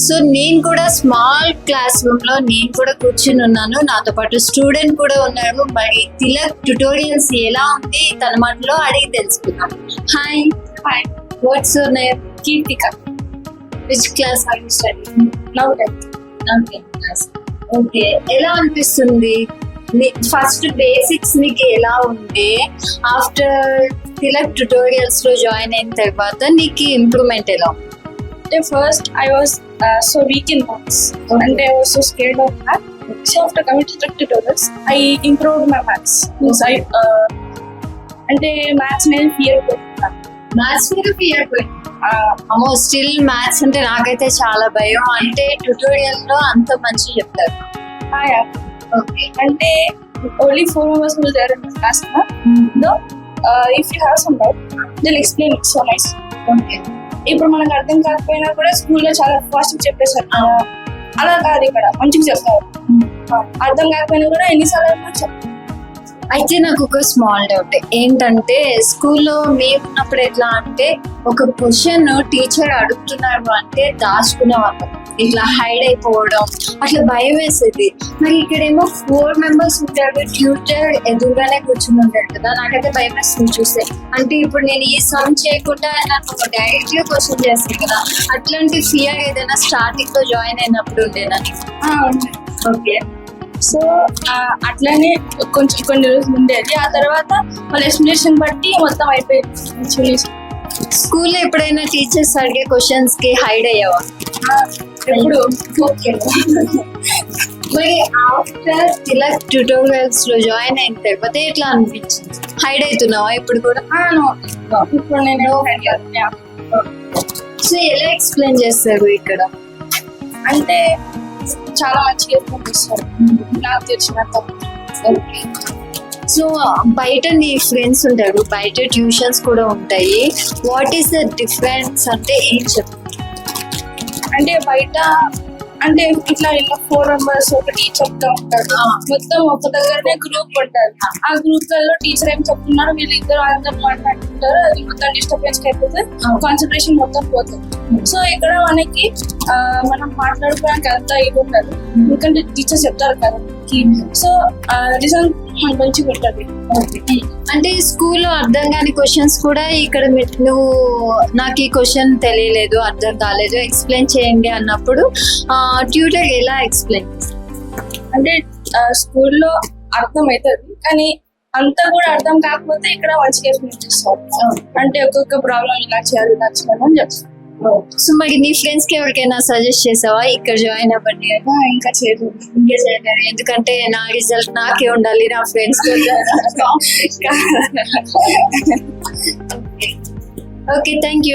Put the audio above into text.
So నేను కూడా small class room లో నేను కూడా కూర్చుని ఉన్నాను, నాతో పాటు స్టూడెంట్ కూడా ఉన్నారు. మరి తిలక్ ట్యుటోరియల్స్ ఎలా ఉంది తన మాటలో అడిగి తెలుసుకుందాం. Hi. Hi, what's your name? Kirtika. Which class are you studying? Now 10th. Class. Okay, ఎలా అనిపిస్తుంది? ఫస్ట్ బేసిక్స్ నీకు ఎలా ఉండే, ఆఫ్టర్ తిలక్ ట్యుటోరియల్స్ లో జాయిన్ అయిన తర్వాత నీకు ఇంప్రూవ్మెంట్ ఎలా ఉంది? First, I was so weak in maths, and I was so scared of math. So after coming to the tutorials, I improved my maths. Means I అంటే మ్యాథ్స్ నేను fear పోతున్నాను. Maths మీద fear పోయింది. అమ్మో, still maths అంటే నాకైతే చాలా భయం. అంటే ట్యుటోరియల్ లో అంత మంచి చెప్తారు. ఓకే, అంటే only 4 members will there in the class. No, if you have some doubt, they'll explain it so nice. Okay, ఇప్పుడు మనకు అర్థం కాకపోయినా కూడా స్కూల్లో చాలా ఫాస్ట్ చెప్పేసారు. అలా కాదు, ఇక్కడ మంచిగా చెప్తారు. అర్థం కాకపోయినా కూడా ఎన్నిసార్లు చెప్తారు. అయితే నాకు ఒక స్మాల్ డౌట్ ఏంటంటే, స్కూల్లో మేము ఉన్నప్పుడు ఎట్లా అంటే ఒక క్వశ్చన్ టీచర్ అడుగుతున్నారు అంటే దాచుకునే వాళ్ళం, ఇట్లా హైడ్ అయిపోవడం, అట్లా భయం వేసేది. మరి ఇక్కడేమో 4 members ఉంటారు, ట్యూటర్ ఎదురుగానే కూర్చుని ఉంటాడు కదా, నాకైతే భయం వేస్తుంది చూస్తే. అంటే ఇప్పుడు నేను ఈ సమ్ చేయకుండా నాకు డైరెక్ట్ గా క్వశ్చన్ చేస్తాను కదా, అట్లాంటి ఫియర్ ఏదైనా స్టార్టింగ్ లో జాయిన్ అయినప్పుడు ఉండేనా? ఓకే, సో అట్లానే కొంచెం కొన్ని రోజులు ఉండేది. ఆ తర్వాత వాళ్ళ ఎక్స్ప్లెనేషన్ బట్టి మొత్తం అయిపోయింది. స్కూల్లో ఎప్పుడైనా టీచర్స్ అడిగే క్వశ్చన్స్ కి హైడ్ అయ్యావా? ఎప్పుడు మరి ఆఫ్టర్ తిలక్ ట్యుటోరియల్స్ లో జాయిన్ అయిన తర్వాత ఎట్లా అనిపించింది? హైడ్ అవుతున్నావా ఇప్పుడు కూడా? ఇప్పుడు నేను సో ఎలా ఎక్స్ప్లెయిన్ చేస్తారు ఇక్కడ? అంటే చాలా మంచిగా ఎక్స్ప్లెయిన్ నాకు తెలిసినంత. ఓకే, సో బయట నీ ఫ్రెండ్స్ ఉంటారు, బయట ట్యూషన్స్ కూడా ఉంటాయి. వాట్ ఈస్ ద డిఫరెన్స్ అంటే ఏం చెప్తారు? అంటే బయట అంటే ఇట్లా 4 members ఒకటి చెప్తా ఉంటారు. మొత్తం ఒక దగ్గరనే గ్రూప్ ఉంటారు. ఆ గ్రూప్ లలో టీచర్ ఏం చెప్తున్నారు, వీళ్ళిద్దరు అందరూ మాట్లాడుతుంటారు. అది మొత్తం డిస్టర్బెన్స్ అయిపోతే కాన్సన్ట్రేషన్ మొత్తం పోతుంది. సో ఇక్కడ మనకి మనం మాట్లాడుకోవడానికి అంతా ఇది ఉండదు, ఎందుకంటే టీచర్ చెప్తారు కదా. సో రిజల్ట్ మంచిగా ఉంటుంది. అంటే స్కూల్లో అర్థం కాని క్వశ్చన్స్ కూడా ఇక్కడ నువ్వు నాకు ఈ క్వశ్చన్ తెలియలేదు, అర్థం కాలేదు, ఎక్స్ప్లెయిన్ చేయండి అన్నప్పుడు ట్యూటర్ ఎలా ఎక్స్ప్లెయిన్ చేస్తారు? అంటే స్కూల్లో అర్థం అవుతుంది, కానీ అంతా కూడా అర్థం కాకపోతే ఇక్కడ మంచిగా ఎక్స్ప్లెయిన్ చేస్తారు. అంటే ఒక్కొక్క ప్రాబ్లం ఇలా చేయాలి ఇలా చేయాలి అని చెప్తారు. సో మరి నీ ఫ్రెండ్స్ కి ఎవరికైనా సజెస్ట్ చేసావా ఇక్కడ జాయిన్ అవ్వండి? ఇంకా చేయలేదు. ఎందుకంటే నా రిజల్ట్ నాకే ఉండాలి, నా ఫ్రెండ్స్ ఓకే, థ్యాంక్ యూ.